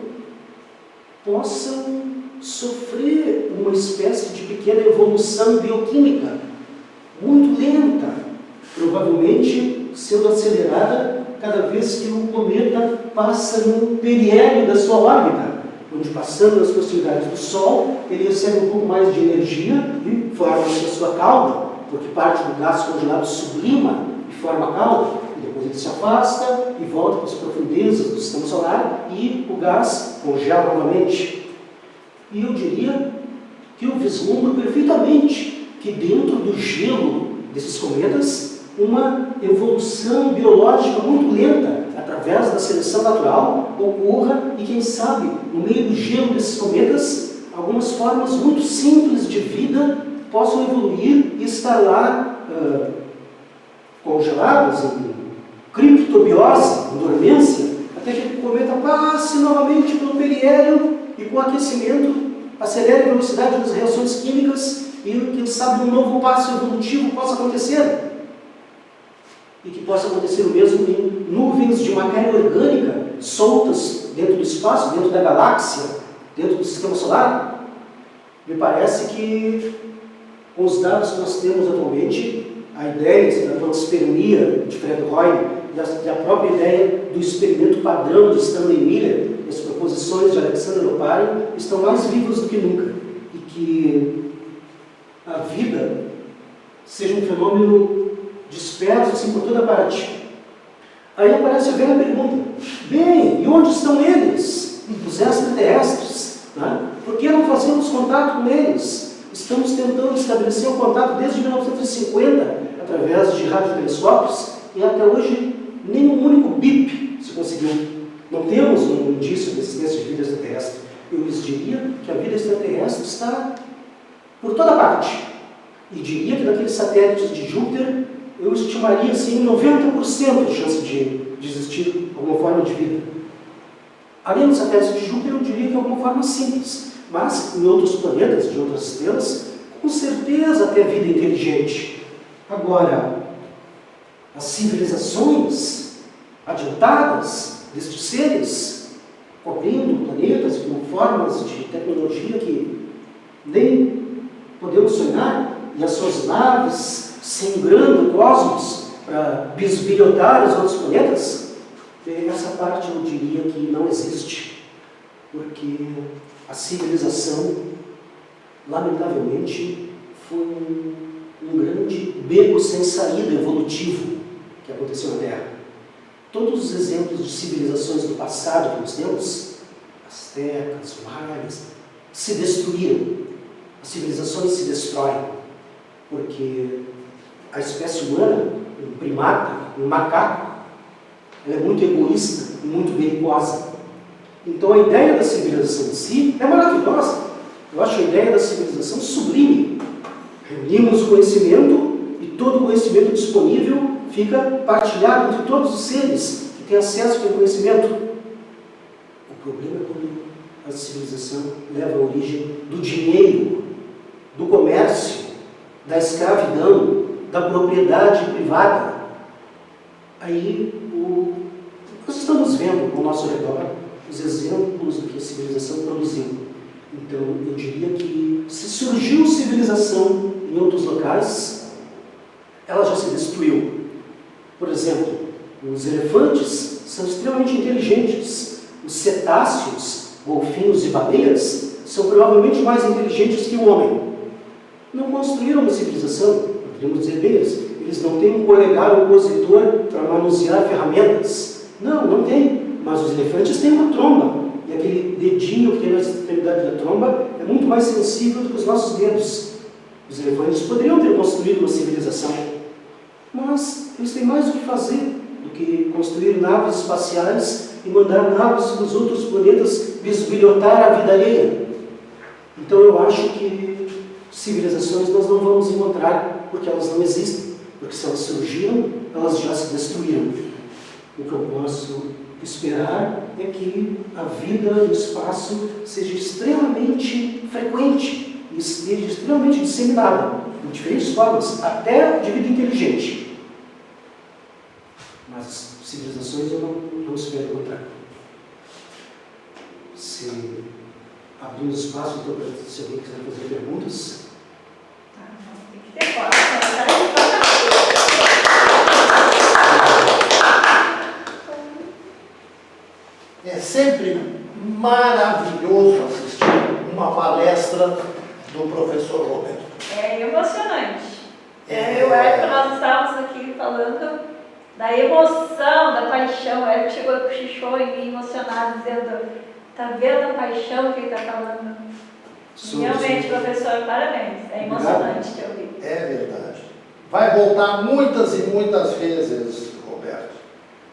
B: possam sofrer uma espécie de pequena evolução bioquímica, muito lenta, provavelmente sendo acelerada cada vez que o cometa passa no periélio da sua órbita, onde, passando nas proximidades do Sol, ele recebe um pouco mais de energia e forma a sua cauda, porque parte do gás congelado sublima e forma a cauda, e depois ele se afasta e volta para as profundezas do sistema solar e o gás congela novamente. E eu diria que eu vislumbro perfeitamente que dentro do gelo desses cometas, uma evolução biológica muito lenta, através da seleção natural, ocorra e, quem sabe, no meio do gelo desses cometas, algumas formas muito simples de vida possam evoluir e estar lá congeladas em criptobiose, em dormência, até que o cometa passe novamente pelo periélio e, com aquecimento, acelere a velocidade das reações químicas e, quem sabe, um novo passo evolutivo possa acontecer. E que possa acontecer o mesmo em nuvens de matéria orgânica soltas dentro do espaço, dentro da galáxia, dentro do sistema solar. Me parece que, com os dados que nós temos atualmente, a ideia da panspermia de Fred Hoyle e a própria ideia do experimento padrão de Stanley Miller, as proposições de Alexander Oparin, estão mais vivas do que nunca. E que a vida seja um fenômeno disperso assim por toda parte. Aí aparece a velha pergunta: bem, e onde estão eles? Os extraterrestres? Né? Por que não fazemos contato com eles? Estamos tentando estabelecer um contato desde 1950, através de radiotelescópios, e até hoje nenhum único bip se conseguiu. Não temos um indício de existência de vida extraterrestre. Eu lhes diria que a vida extraterrestre está por toda parte. E diria que daqueles satélites de Júpiter, eu estimaria assim 90% de chance de existir alguma forma de vida. Além dos satélites de Júpiter, eu diria que é alguma forma simples. Mas em outros planetas, de outras estrelas, com certeza até vida inteligente. Agora, as civilizações adiantadas destes seres, cobrindo planetas com formas de tecnologia que nem podemos sonhar, e as suas naves singrando o cosmos para bisbilhotar os outros planetas, essa parte eu diria que não existe, porque a civilização, lamentavelmente, foi um grande beco sem saída evolutivo que aconteceu na Terra. Todos os exemplos de civilizações do passado que nós temos, astecas, maias, se destruíram. As civilizações se destroem, porque a espécie humana, um primata, um macaco, ela é muito egoísta e muito belicosa. Então a ideia da civilização em si é maravilhosa. Eu acho a ideia da civilização sublime. Reunimos o conhecimento e todo o conhecimento disponível fica partilhado entre todos os seres que têm acesso ao conhecimento. O problema é quando a civilização leva a origem do dinheiro, do comércio, da escravidão, da propriedade privada. Aí nós estamos vendo ao nosso redor os exemplos do que a civilização produziu. Então, eu diria que se surgiu civilização em outros locais, ela já se destruiu. Por exemplo, os elefantes são extremamente inteligentes. Os cetáceos, golfinhos e baleias são provavelmente mais inteligentes que o homem. Não construíram uma civilização, podemos dizer deles. Eles não têm um polegar opositor para manusear ferramentas. Não tem. Mas os elefantes têm uma tromba. E aquele dedinho que tem na extremidade da tromba é muito mais sensível do que os nossos dedos. Os elefantes poderiam ter construído uma civilização. Mas eles têm mais o que fazer do que construir naves espaciais e mandar naves para os outros planetas bisbilhotar a vida alheia. Então eu acho que civilizações nós não vamos encontrar, porque elas não existem. Porque se elas surgiram, elas já se destruíram. O que eu posso esperar é que a vida no espaço seja extremamente frequente e esteja extremamente disseminada, de diferentes formas, até de vida inteligente. Mas civilizações eu não espero encontrar. Se abrimos espaço, então, se alguém quiser fazer perguntas.
C: Tem que ter foto,
A: É sempre maravilhoso assistir uma palestra do professor Roberto.
C: É emocionante. Eu e o Érico, nós estávamos aqui falando da emoção, da paixão. O Érico chegou e cochichou em mim, emocionado, dizendo: tá vendo a paixão que ele está falando? Realmente, professor, parabéns. É emocionante te ouvir.
A: É verdade. Vai voltar muitas e muitas vezes, Roberto.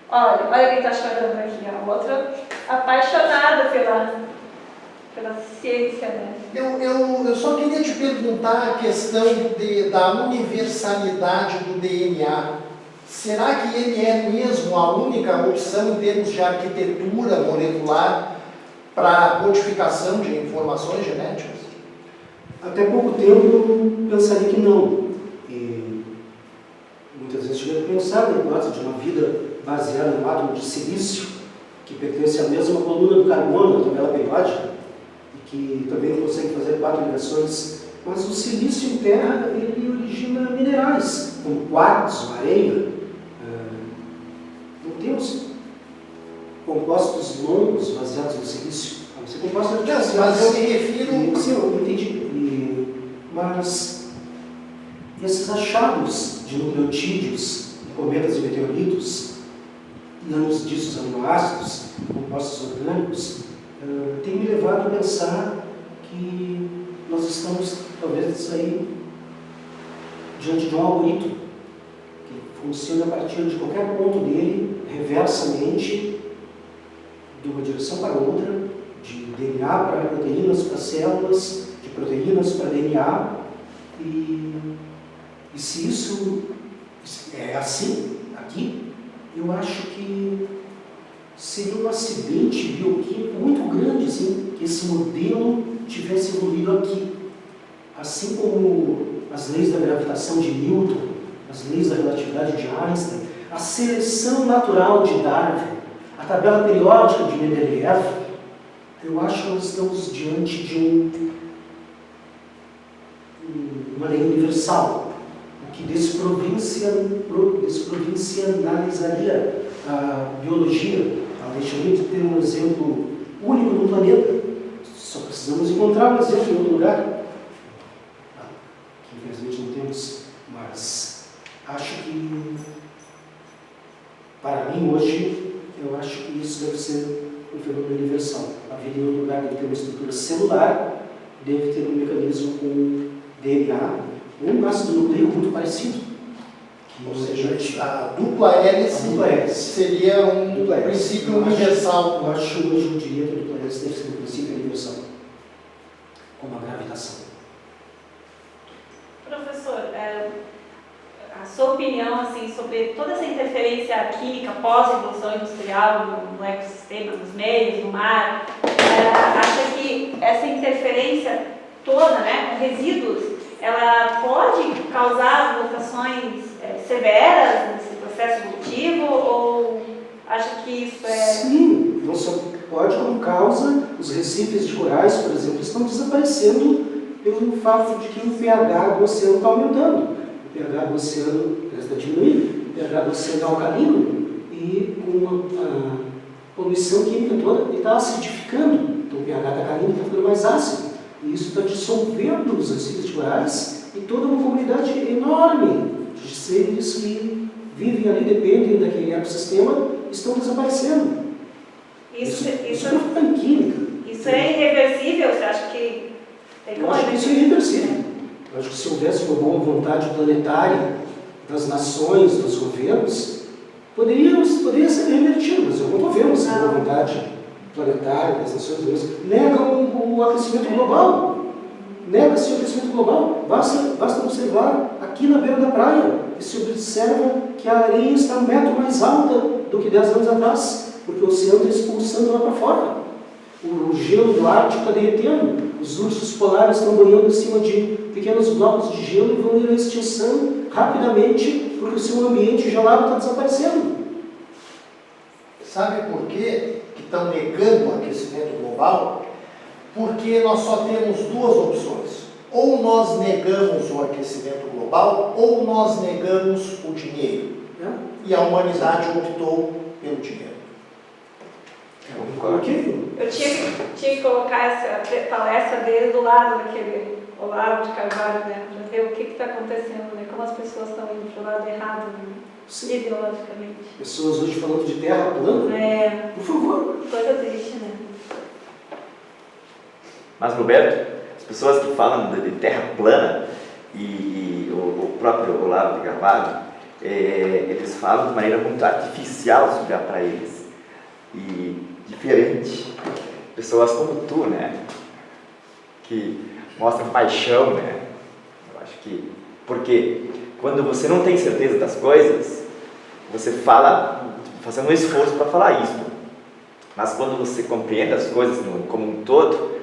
C: Olha quem está chorando aqui, ó. Outra apaixonada pela ciência, né?
A: Eu só queria te perguntar a questão da universalidade do DNA. Será que ele é mesmo a única opção em termos de arquitetura molecular para a codificação de informações genéticas?
B: Até pouco tempo eu pensaria que não. E muitas vezes cheguei a pensar na hipótese de uma vida baseada no átomo de silício, que pertence à mesma coluna do carbono, da tabela periódica, e que também consegue fazer 4 ligações. Mas o silício em terra, ele origina minerais, como quartzo, areia. Não temos compostos longos baseados no silício. Você compostos de
A: Mas eu me refiro...
B: Sim, eu entendi. Mas esses achados de nucleotídeos em cometas e meteoritos, nanos disso aminoácidos, compostos orgânicos, tem me levado a pensar que nós estamos, talvez, aí diante de um algoritmo que funciona a partir de qualquer ponto dele, reversamente, de uma direção para outra, de DNA para proteínas para células, de proteínas para DNA, e se isso é assim, aqui, eu acho que seria um acidente bioquímico muito grande, assim, que esse modelo tivesse evoluído aqui. Assim como as leis da gravitação de Newton, as leis da relatividade de Einstein, a seleção natural de Darwin, a tabela periódica de Mendeleev, eu acho que nós estamos diante de uma lei universal, o que desprovincializaria a biologia. Ela deixaria de ter um exemplo único no planeta. Só precisamos encontrar um exemplo em outro lugar. Que infelizmente não temos, mas acho que, para mim hoje, eu acho que isso deve ser um fenômeno universal. Haveria em outro lugar, deve ter uma estrutura celular, deve ter um mecanismo com DNA, ou um ácido nucleico muito parecido.
A: Ou seja, a dupla hélice seria um princípio universal.
B: Eu acho hoje, eu diria que a dupla hélice deve ser um princípio universal, como a gravitação.
C: Professor, a sua opinião assim, sobre toda essa interferência química pós-evolução industrial no ecossistema, nos meios, no mar, acha que essa interferência toda, né, com resíduos, ela pode causar mutações severas nesse processo evolutivo, ou acha que isso é...
B: Sim, não só pode, como causa, os recifes de corais, por exemplo, estão desaparecendo pelo fato de que o pH do oceano está aumentando. O pH do oceano está diminuindo, o pH do oceano é alcalino, e com a poluição química toda, ele está acidificando. Então o pH está caindo, está ficando mais ácido. E isso está dissolvendo os recifes de corais e toda uma comunidade enorme de seres que vivem ali, dependem daquele ecossistema, estão desaparecendo. Isso não fica em química.
C: Isso é irreversível? Você acha que...
B: Eu acho que isso é irreversível. Eu acho que se houvesse uma boa vontade planetária das nações, dos governos, poderia ser revertido, mas eu não estou vendo essa boa vontade planetária das nações unidas. Negam o aquecimento global. Nega-se o aquecimento global. Basta observar aqui na beira da praia, e se observa que a areia está 1 metro mais alta do que 10 anos atrás, porque o oceano está expulsando lá para fora. O gelo do Ártico está derretendo, os ursos polares estão banhando em cima de pequenos blocos de gelo e vão ir à extinção rapidamente, porque o seu ambiente gelado está desaparecendo.
A: Sabe por que estão negando o aquecimento global? Porque nós só temos duas opções. Ou nós negamos o aquecimento global, ou nós negamos o dinheiro. E a humanidade optou pelo dinheiro.
C: Eu tinha que colocar essa palestra dele do lado daquele Olavo de Carvalho, né? Para ver o que está acontecendo, né? Como as pessoas estão indo para o lado errado, né? Ideologicamente.
B: Pessoas hoje falando de terra plana? Por favor.
C: Coisa triste, né?
D: Mas, Roberto, as pessoas que falam de terra plana e o próprio Olavo de Carvalho, eles falam de maneira muito artificial sobre para eles. E diferente. Pessoas como tu, né? Que mostram paixão, né? Eu acho que... Porque quando você não tem certeza das coisas, você fala, fazendo um esforço para falar isso. Mas quando você compreende as coisas como um todo,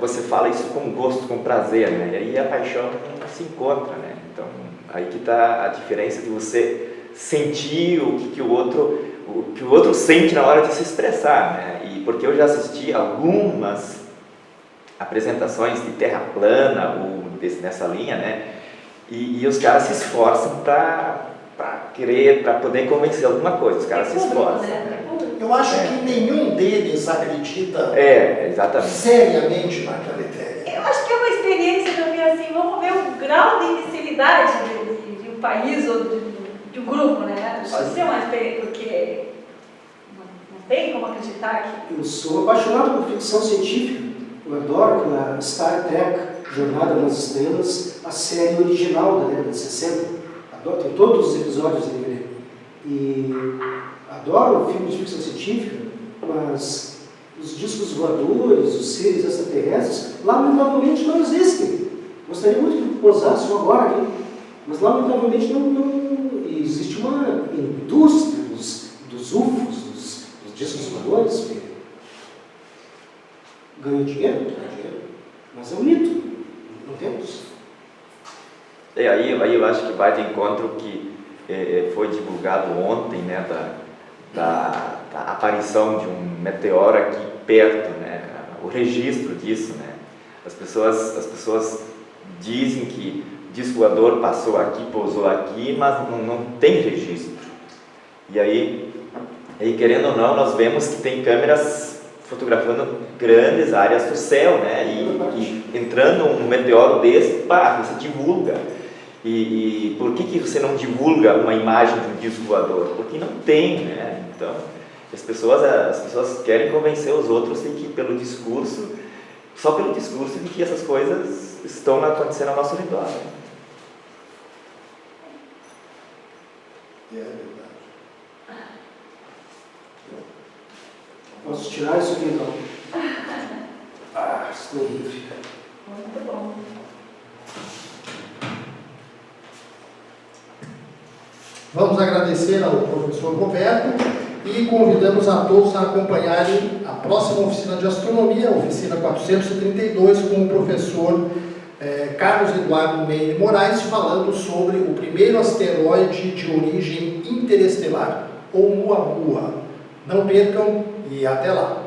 D: você fala isso com gosto, com prazer, né? E aí a paixão se encontra, né? Então, aí que está a diferença de você sentir o que o outro sente na hora de se expressar, né? E porque eu já assisti algumas apresentações de terra plana ou nessa linha, né? E os caras se esforçam para poder convencer alguma coisa. Os caras se esforçam.
A: Eu acho que nenhum deles acredita
D: exatamente.
A: seriamente naquela ideia.
C: Eu acho que é uma experiência também assim, vamos ver o grau de imbecilidade de um país ou de um grupo, né? Pode ser uma experiência, porque não tem como acreditar que...
B: Eu sou apaixonado por ficção científica. Eu adoro aquela Star Trek, Jornada nas Estrelas, a série original da década de 60. Adoro, tem todos os episódios em DVD. E adoro filmes de ficção científica, mas os discos voadores, os seres extraterrestres, lamentavelmente não existem. Gostaria muito que pousassem agora aqui, mas lamentavelmente não existe uma indústria dos UFOs, dos discos voadores, que ganha dinheiro, mas é um mito, não temos.
D: Aí eu acho que vai de encontro que foi divulgado ontem, né, da aparição de um meteoro aqui perto, né, o registro disso, né. As pessoas dizem que o disco voador passou aqui, pousou aqui, mas não tem registro. E aí, querendo ou não, nós vemos que tem câmeras fotografando grandes áreas do céu, né? E entrando um meteoro desse, pá, você divulga. E por que você não divulga uma imagem de um disco voador? Porque não tem, né? Então, as pessoas querem convencer os outros de que só pelo discurso de que essas coisas estão acontecendo ao nosso redor. Né?
A: É verdade.
B: Posso tirar isso aqui então? Isso é horrível.
C: Muito bom.
A: Vamos agradecer ao professor Roberto e convidamos a todos a acompanharem a próxima oficina de astronomia, a oficina 432, com o professor Carlos Eduardo Meire Moraes, falando sobre o primeiro asteroide de origem interestelar, Oumuamua. Não percam e até lá!